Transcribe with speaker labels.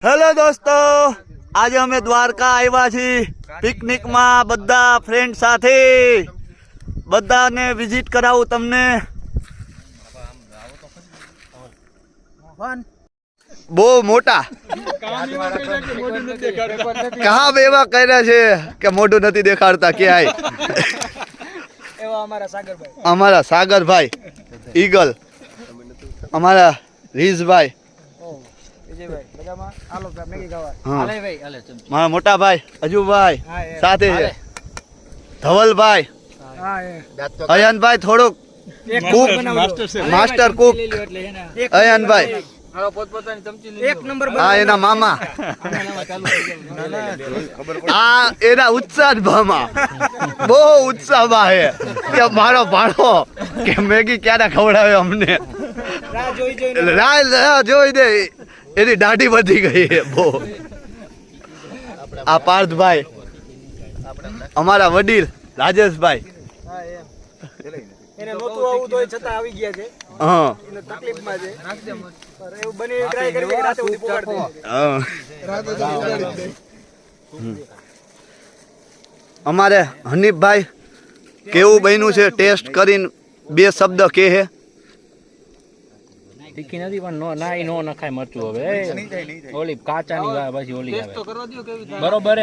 Speaker 1: Hello દોસ્તો, આજે અમે દ્વારકા આવ્યા છીએ પિકનિકમાં બધા ફ્રેન્ડ સાથે. બધાને વિઝિટ કરાવું તમને. બહુ મોટા કામ એવા કર્યા છે કે મોઢું નથી દેખાડતા ક્યાંય. અમારા સાગરભાઈ ઈગલ, અમારા રીઝભાઈ, મારા મોટા ભાઈ અજુભાઈ સાથે છે, ધવલભાઈ, અયનભાઈ થોડુંક કુક, માસ્ટર કુક અયનભાઈ, હા એના મામા, આ એના ઉત્સાહ ભામાં બહુ ઉત્સાહમાં છે કે મારો ભાણો કે મેગી ક્યારે ખવડાવે અમને. રાહ જોઈ દે, એની દાઢી વધી ગઈ છે બહુ. આ પાર્થભાઈ, અમારા વડીલ રાજેશભાઈ,
Speaker 2: એને નહોતું આવું તોય છતાં આવી ગયા છે.
Speaker 1: હા
Speaker 2: એને તકલીફમાં છે. પર એવું બને ટ્રાય કરી કે રાતે સુધી પકડ દે.
Speaker 1: અમારે હનીફભાઈ કેવું બન્યું છે ટેસ્ટ કરીને બે શબ્દ કે હે.
Speaker 3: તીખી નથી પણ ના નો નખાય મરચું. હવે ઓલી કાચાની પછી ઓલી આવે બરોબર.